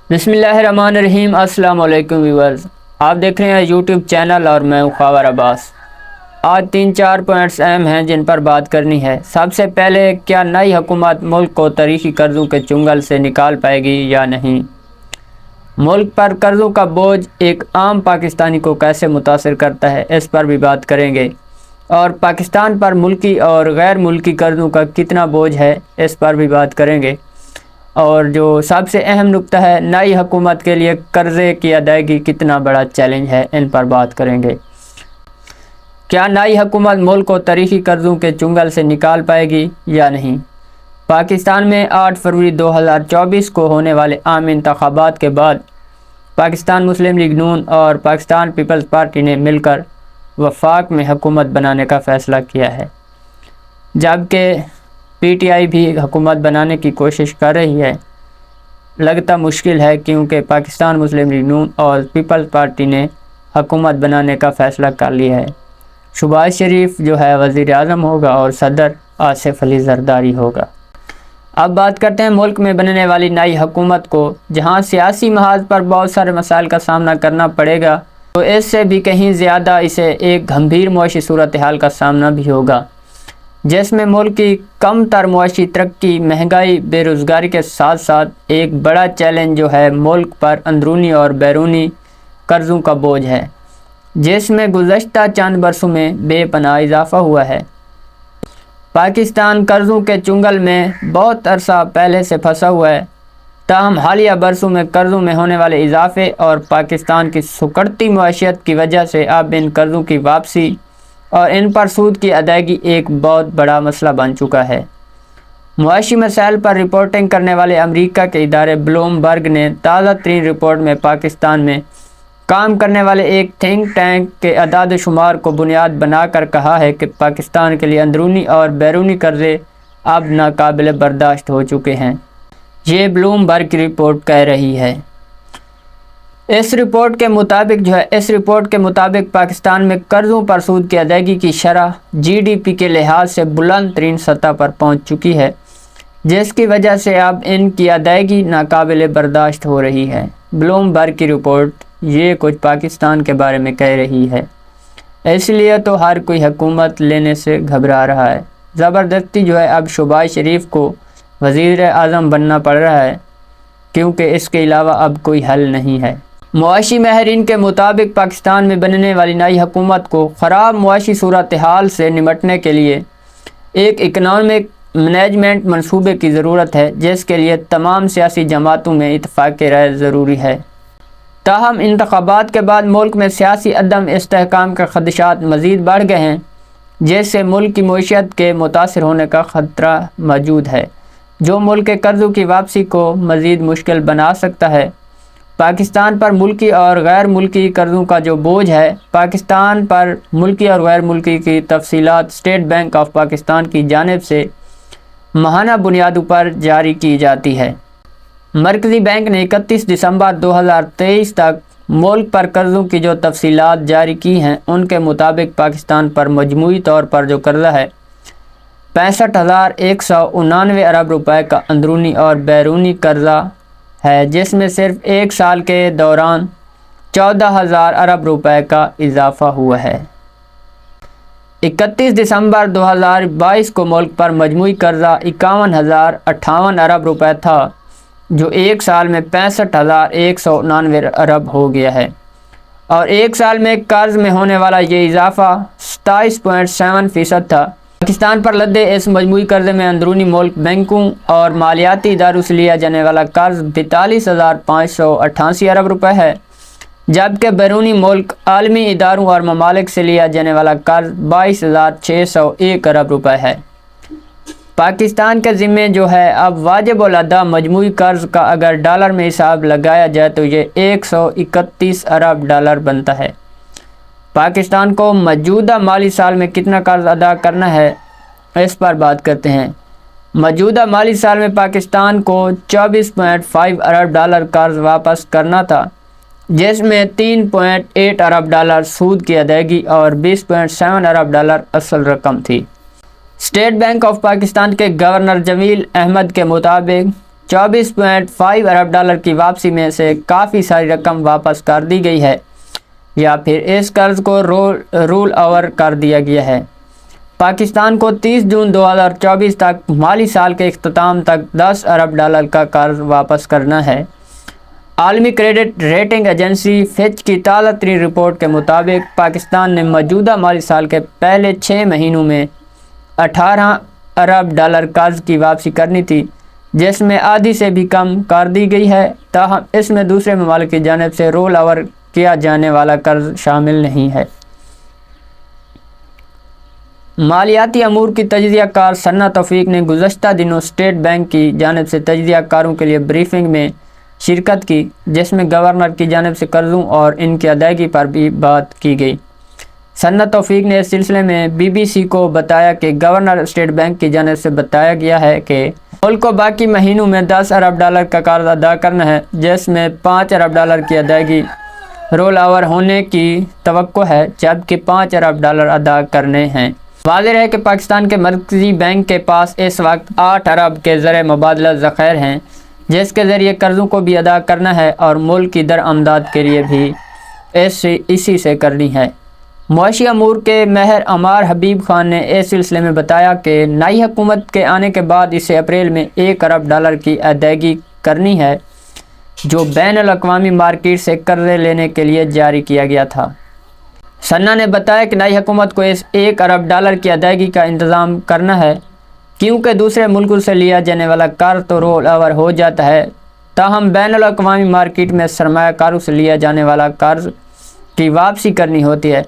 بسم اللہ الرحمن الرحیم۔ السلام علیکم ویورز، آپ دیکھ رہے ہیں یوٹیوب چینل اور میں خاور عباس۔ آج 3-4 پوائنٹس اہم ہیں جن پر بات کرنی ہے۔ سب سے پہلے، کیا نئی حکومت ملک کو تاریخی قرضوں کے چنگل سے نکال پائے گی یا نہیں؟ ملک پر قرضوں کا بوجھ ایک عام پاکستانی کو کیسے متاثر کرتا ہے، اس پر بھی بات کریں گے، اور پاکستان پر ملکی اور غیر ملکی قرضوں کا کتنا بوجھ ہے، اس پر بھی بات کریں گے۔ اور جو سب سے اہم نکتہ ہے، نئی حکومت کے لیے قرضے کی ادائیگی کتنا بڑا چیلنج ہے، ان پر بات کریں گے۔ کیا نئی حکومت ملک کو تاریخی قرضوں کے چنگل سے نکال پائے گی یا نہیں؟ پاکستان میں 8 فروری 2024 کو ہونے والے عام انتخابات کے بعد پاکستان مسلم لیگ نون اور پاکستان پیپلز پارٹی نے مل کر وفاق میں حکومت بنانے کا فیصلہ کیا ہے، جبکہ پی ٹی آئی بھی حکومت بنانے کی کوشش کر رہی ہے۔ لگتا مشکل ہے کیونکہ پاکستان مسلم لیگ نون اور پیپلز پارٹی نے حکومت بنانے کا فیصلہ کر لیا ہے۔ شہباز شریف جو ہے وزیر اعظم ہوگا اور صدر آصف علی زرداری ہوگا۔ اب بات کرتے ہیں ملک میں بننے والی نئی حکومت کو، جہاں سیاسی محاذ پر بہت سارے مسائل کا سامنا کرنا پڑے گا، تو اس سے بھی کہیں زیادہ اسے ایک گھمبیر معاشی صورتحال کا سامنا بھی ہوگا، جس میں ملک کی کم تر معاشی ترقی، مہنگائی، بے روزگاری کے ساتھ ساتھ ایک بڑا چیلنج جو ہے ملک پر اندرونی اور بیرونی قرضوں کا بوجھ ہے، جس میں گزشتہ چند برسوں میں بے پناہ اضافہ ہوا ہے۔ پاکستان قرضوں کے چنگل میں بہت عرصہ پہلے سے پھنسا ہوا ہے، تاہم حالیہ برسوں میں قرضوں میں ہونے والے اضافے اور پاکستان کی سکڑتی معیشت کی وجہ سے اب ان قرضوں کی واپسی اور ان پر سود کی ادائیگی ایک بہت بڑا مسئلہ بن چکا ہے۔ معاشی مسائل پر رپورٹنگ کرنے والے امریکہ کے ادارے بلوم برگ نے تازہ ترین رپورٹ میں پاکستان میں کام کرنے والے ایک تھنک ٹینک کے اعداد و شمار کو بنیاد بنا کر کہا ہے کہ پاکستان کے لیے اندرونی اور بیرونی قرضے اب ناقابل برداشت ہو چکے ہیں۔ یہ بلوم برگ کی رپورٹ کہہ رہی ہے۔ اس رپورٹ کے مطابق پاکستان میں قرضوں پر سود کی ادائیگی کی شرح جی ڈی پی کے لحاظ سے بلند ترین سطح پر پہنچ چکی ہے، جس کی وجہ سے اب ان کی ادائیگی ناقابل برداشت ہو رہی ہے۔ بلوم برگ کی رپورٹ یہ کچھ پاکستان کے بارے میں کہہ رہی ہے، اس لیے تو ہر کوئی حکومت لینے سے گھبرا رہا ہے۔ زبردستی جو ہے اب شہباز شریف کو وزیر اعظم بننا پڑ رہا ہے، کیونکہ اس کے علاوہ اب کوئی حل نہیں ہے۔ معاشی ماہرین کے مطابق پاکستان میں بننے والی نئی حکومت کو خراب معاشی صورتحال سے نمٹنے کے لیے ایک اکنامک مینجمنٹ منصوبے کی ضرورت ہے، جس کے لیے تمام سیاسی جماعتوں میں اتفاق رائے ضروری ہے۔ تاہم انتخابات کے بعد ملک میں سیاسی عدم استحکام کے خدشات مزید بڑھ گئے ہیں، جس سے ملک کی معیشت کے متاثر ہونے کا خطرہ موجود ہے، جو ملک کے قرضوں کی واپسی کو مزید مشکل بنا سکتا ہے۔ پاکستان پر ملکی اور غیر ملکی قرضوں کا جو بوجھ ہے، پاکستان پر ملکی اور غیر ملکی کی تفصیلات اسٹیٹ بینک آف پاکستان کی جانب سے ماہانہ بنیادوں پر جاری کی جاتی ہے۔ مرکزی بینک نے 31 دسمبر 2023 تک ملک پر قرضوں کی جو تفصیلات جاری کی ہیں، ان کے مطابق پاکستان پر مجموعی طور پر جو قرضہ ہے 65,189 ارب روپے کا اندرونی اور بیرونی قرضہ ہے، جس میں صرف ایک سال کے دوران 14,000 ارب روپے کا اضافہ ہوا ہے۔ 31 دسمبر 2022 کو ملک پر مجموعی قرضہ 51,058 ارب روپے تھا، جو ایک سال میں 65,189 ارب ہو گیا ہے، اور ایک سال میں قرض میں ہونے والا یہ اضافہ 27.7% تھا۔ پاکستان پر لدے اس مجموعی قرضے میں اندرونی ملک بینکوں اور مالیاتی اداروں سے لیا جانے والا قرض 42,588 ارب روپے ہے، جبکہ بیرونی ملک عالمی اداروں اور ممالک سے لیا جانے والا قرض 22,601 ارب روپے ہے۔ پاکستان کے ذمے جو ہے اب واجب الادا مجموعی قرض کا اگر ڈالر میں حساب لگایا جائے تو یہ 131 ارب ڈالر بنتا ہے۔ پاکستان کو موجودہ مالی سال میں کتنا قرض ادا کرنا ہے، اس پر بات کرتے ہیں۔ موجودہ مالی سال میں پاکستان کو 24.5 ارب ڈالر قرض واپس کرنا تھا، جس میں 3.8 ارب ڈالر سود کی ادائیگی اور 20.7 ارب ڈالر اصل رقم تھی۔ اسٹیٹ بینک آف پاکستان کے گورنر جمیل احمد کے مطابق 24.5 ارب ڈالر کی واپسی میں سے کافی ساری رقم واپس کر دی گئی ہے یا پھر اس قرض کو رول اوور کر دیا گیا ہے۔ پاکستان کو 30 جون 2024 تک مالی سال کے اختتام تک 10 ارب ڈالر کا قرض واپس کرنا ہے۔ عالمی کریڈٹ ریٹنگ ایجنسی فچ کی تازہ ترین رپورٹ کے مطابق پاکستان نے موجودہ مالی سال کے پہلے 6 مہینوں میں 18 ارب ڈالر قرض کی واپسی کرنی تھی، جس میں آدھی سے بھی کم کر دی گئی ہے، تاہم اس میں دوسرے ممالک کی جانب سے رول اوور کیا جانے والا قرض شامل نہیں ہے۔ مالیاتی امور کی تجزیہ کار ثنا توفیق نے گزشتہ دنوں اسٹیٹ بینک کی جانب سے تجزیہ کاروں کے لیے بریفنگ میں شرکت کی، جس میں گورنر کی جانب سے قرضوں اور ان کی ادائیگی پر بھی بات کی گئی۔ ثنا توفیق نے اس سلسلے میں بی بی سی کو بتایا کہ گورنر اسٹیٹ بینک کی جانب سے بتایا گیا ہے کہ ملک کو باقی مہینوں میں 10 ارب ڈالر کا قرض ادا کرنا ہے، جس میں 5 ارب ڈالر کی ادائیگی رول اوور ہونے کی توقع ہے، جبکہ 5 ارب ڈالر ادا کرنے ہیں۔ واضح ہے کہ پاکستان کے مرکزی بینک کے پاس اس وقت 8 ارب کے زر مبادلہ ذخائر ہیں، جس کے ذریعے قرضوں کو بھی ادا کرنا ہے اور ملک کی درآمدات کے لیے بھی اسی سے کرنی ہے۔ معاشی امور کے ماہر عمار حبیب خان نے اس سلسلے میں بتایا کہ نئی حکومت کے آنے کے بعد اسے اپریل میں 1 ارب ڈالر کی ادائیگی کرنی ہے، جو بین الاقوامی مارکیٹ سے قرضے لینے کے لیے جاری کیا گیا تھا۔ ثنا نے بتایا کہ نئی حکومت کو اس 1 ارب ڈالر کی ادائیگی کا انتظام کرنا ہے، کیونکہ دوسرے ملکوں سے لیا جانے والا قرض تو رول اوور ہو جاتا ہے، تاہم بین الاقوامی مارکیٹ میں سرمایہ کاروں سے لیا جانے والا قرض کی واپسی کرنی ہوتی ہے۔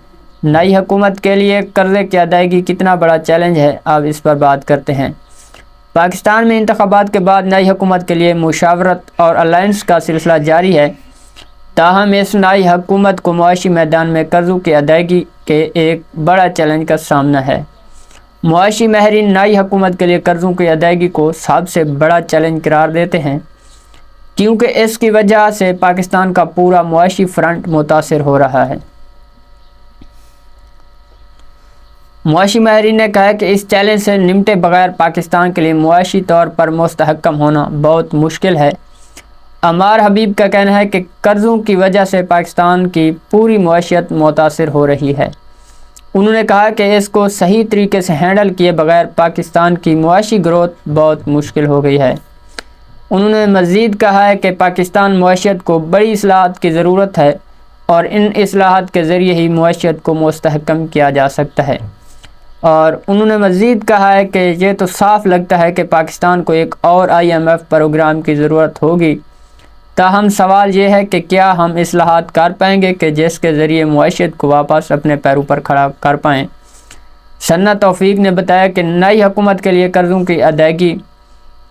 نئی حکومت کے لیے قرضے کی ادائیگی کتنا بڑا چیلنج ہے، اب اس پر بات کرتے ہیں۔ پاکستان میں انتخابات کے بعد نئی حکومت کے لیے مشاورت اور الائنس کا سلسلہ جاری ہے، تاہم اس نئی حکومت کو معاشی میدان میں قرضوں کی ادائیگی کے ایک بڑا چیلنج کا سامنا ہے۔ معاشی ماہرین نئی حکومت کے لیے قرضوں کی ادائیگی کو سب سے بڑا چیلنج قرار دیتے ہیں، کیونکہ اس کی وجہ سے پاکستان کا پورا معاشی فرنٹ متاثر ہو رہا ہے۔ معاشی ماہرین نے کہا کہ اس چیلنج سے نمٹے بغیر پاکستان کے لیے معاشی طور پر مستحکم ہونا بہت مشکل ہے۔ عمار حبیب کا کہنا ہے کہ قرضوں کی وجہ سے پاکستان کی پوری معیشت متاثر ہو رہی ہے۔ انہوں نے کہا کہ اس کو صحیح طریقے سے ہینڈل کیے بغیر پاکستان کی معاشی گروتھ بہت مشکل ہو گئی ہے۔ انہوں نے مزید کہا ہے کہ پاکستان معیشت کو بڑی اصلاحات کی ضرورت ہے اور ان اصلاحات کے ذریعے ہی معیشت کو مستحکم کیا جا سکتا ہے، اور انہوں نے مزید کہا ہے کہ یہ تو صاف لگتا ہے کہ پاکستان کو ایک اور IMF پروگرام کی ضرورت ہوگی، تاہم سوال یہ ہے کہ کیا ہم اصلاحات کر پائیں گے کہ جس کے ذریعے معیشت کو واپس اپنے پیروں پر کھڑا کر پائیں۔ ثنا توفیق نے بتایا کہ نئی حکومت کے لیے قرضوں کی ادائیگی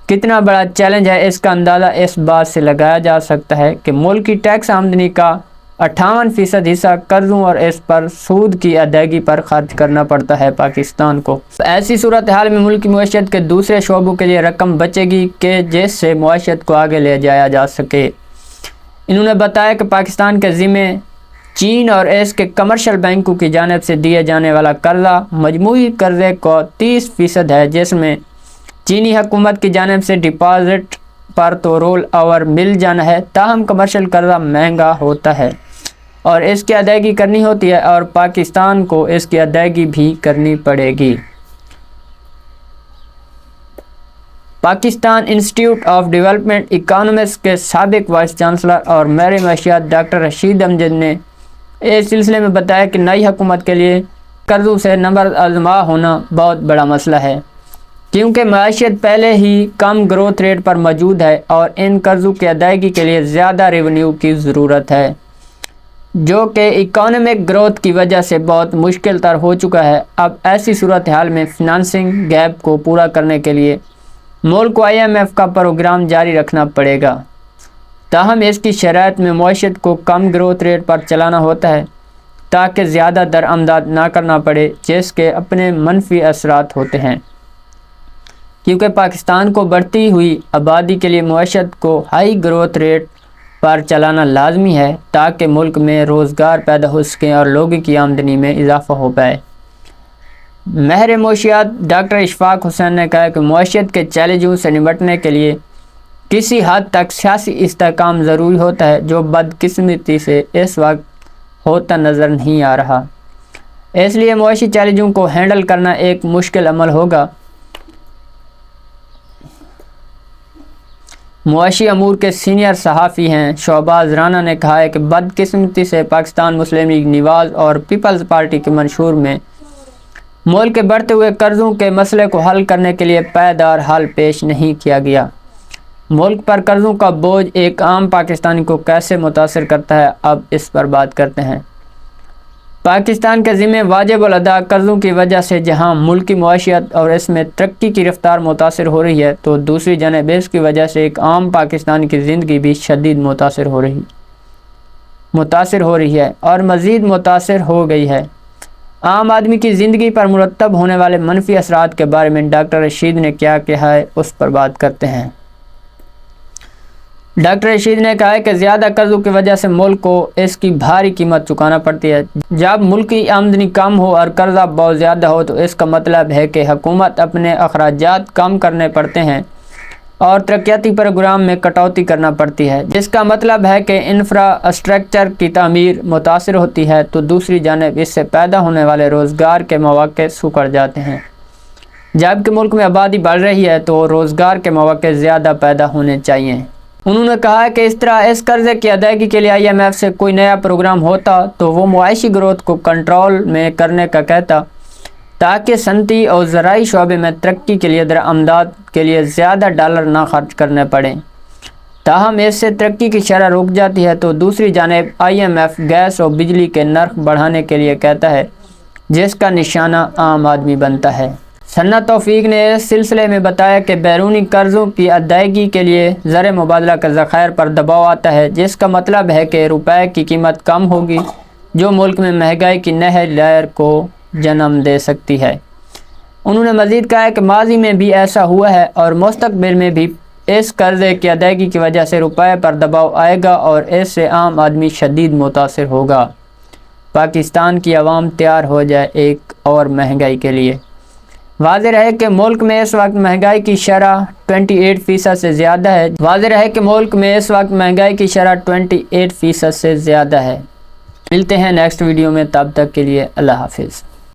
کتنا بڑا چیلنج ہے، اس کا اندازہ اس بات سے لگایا جا سکتا ہے کہ ملک کی ٹیکس آمدنی کا 58% حصہ قرضوں اور اس پر سود کی ادائیگی پر خرچ کرنا پڑتا ہے پاکستان کو۔ ایسی صورتحال میں ملک کی معیشت کے دوسرے شعبوں کے لیے رقم بچے گی کہ جس سے معیشت کو آگے لے جایا جا سکے۔ انہوں نے بتایا کہ پاکستان کے ذمے چین اور اس کے کمرشل بینکوں کی جانب سے دیے جانے والا قرضہ مجموعی قرضے کو 30% ہے، جس میں چینی حکومت کی جانب سے ڈپازٹ پر تو رول اوور مل جانا ہے، تاہم کمرشل قرضہ مہنگا ہوتا ہے اور اس کی ادائیگی کرنی ہوتی ہے، اور پاکستان کو اس کی ادائیگی بھی کرنی پڑے گی۔ Pakistan institute of development economics کے سابق وائس چانسلر اور ماہر معیشت ڈاکٹر رشید امجد نے اس سلسلے میں بتایا کہ نئی حکومت کے لیے قرضوں سے نبرد آزما ہونا بہت بڑا مسئلہ ہے، کیونکہ معیشت پہلے ہی کم گروتھ ریٹ پر موجود ہے اور ان قرضوں کی ادائیگی کے لیے زیادہ ریونیو کی ضرورت ہے، جو کہ اکانومک گروتھ کی وجہ سے بہت مشکل تر ہو چکا ہے۔ اب ایسی صورتحال میں فنانسنگ گیپ کو پورا کرنے کے لیے ملک کو IMF کا پروگرام جاری رکھنا پڑے گا، تاہم اس کی شرائط میں معیشت کو کم گروتھ ریٹ پر چلانا ہوتا ہے تاکہ زیادہ درآمدات نہ کرنا پڑے، جس کے اپنے منفی اثرات ہوتے ہیں، کیونکہ پاکستان کو بڑھتی ہوئی آبادی کے لیے معیشت کو ہائی گروتھ ریٹ پر چلانا لازمی ہے تاکہ ملک میں روزگار پیدا ہو سکیں اور لوگوں کی آمدنی میں اضافہ ہو پائے۔ ماہر معیشت ڈاکٹر اشفاق حسین نے کہا کہ معیشت کے چیلنجوں سے نمٹنے کے لیے کسی حد تک سیاسی استحکام ضروری ہوتا ہے، جو بدقسمتی سے اس وقت ہوتا نظر نہیں آ رہا۔ اس لیے معاشی چیلنجوں کو ہینڈل کرنا ایک مشکل عمل ہوگا۔ معاشی امور کے سینئر صحافی ہیں شہباز رانا نے کہا ہے کہ بدقسمتی سے پاکستان مسلم لیگ نواز اور پیپلز پارٹی کے منشور میں ملک کے بڑھتے ہوئے قرضوں کے مسئلے کو حل کرنے کے لیے پائیدار حل پیش نہیں کیا گیا۔ ملک پر قرضوں کا بوجھ ایک عام پاکستانی کو کیسے متاثر کرتا ہے، اب اس پر بات کرتے ہیں۔ پاکستان کے ذمہ واجب الادا قرضوں کی وجہ سے جہاں ملکی معیشت اور اس میں ترقی کی رفتار متاثر ہو رہی ہے، تو دوسری جانب اس کی وجہ سے ایک عام پاکستانی کی زندگی بھی شدید متاثر ہو رہی ہے اور مزید متاثر ہو گئی ہے۔ عام آدمی کی زندگی پر مرتب ہونے والے منفی اثرات کے بارے میں ڈاکٹر رشید نے کیا کہا ہے، اس پر بات کرتے ہیں۔ ڈاکٹر رشید نے کہا ہے کہ زیادہ قرضوں کی وجہ سے ملک کو اس کی بھاری قیمت چکانا پڑتی ہے۔ جب ملکی آمدنی کم ہو اور قرضہ بہت زیادہ ہو تو اس کا مطلب ہے کہ حکومت اپنے اخراجات کم کرنے پڑتے ہیں اور ترقیاتی پروگرام میں کٹوتی کرنا پڑتی ہے، جس کا مطلب ہے کہ انفراسٹرکچر کی تعمیر متاثر ہوتی ہے، تو دوسری جانب اس سے پیدا ہونے والے روزگار کے مواقع سکڑ جاتے ہیں۔ جبکہ ملک میں آبادی بڑھ رہی ہے تو روزگار کے مواقع زیادہ پیدا ہونے چاہیے۔ انہوں نے کہا کہ اس طرح اس قرضے کی ادائیگی کے لیے IMF سے کوئی نیا پروگرام ہوتا تو وہ معاشی گروتھ کو کنٹرول میں کرنے کا کہتا، تاکہ صنعتی اور زرعی شعبے میں ترقی کے لیے درآمدات کے لیے زیادہ ڈالر نہ خرچ کرنے پڑیں۔ تاہم اس سے ترقی کی شرح رک جاتی ہے تو دوسری جانب IMF گیس اور بجلی کے نرخ بڑھانے کے لیے کہتا ہے، جس کا نشانہ عام آدمی بنتا ہے۔ ثنا توفیق نے اس سلسلے میں بتایا کہ بیرونی قرضوں کی ادائیگی کے لیے زر مبادلہ کے ذخائر پر دباؤ آتا ہے، جس کا مطلب ہے کہ روپے کی قیمت کم ہوگی، جو ملک میں مہنگائی کی نئی لہر کو جنم دے سکتی ہے۔ انہوں نے مزید کہا کہ ماضی میں بھی ایسا ہوا ہے اور مستقبل میں بھی اس قرضے کی ادائیگی کی وجہ سے روپے پر دباؤ آئے گا اور اس سے عام آدمی شدید متاثر ہوگا۔ پاکستان کی عوام تیار ہو جائے ایک اور مہنگائی کے لیے۔ واضح ہے کہ ملک میں اس وقت مہنگائی کی شرح 28% سے زیادہ ہے۔ ملتے ہیں نیکسٹ ویڈیو میں، تب تک کے لیے اللہ حافظ۔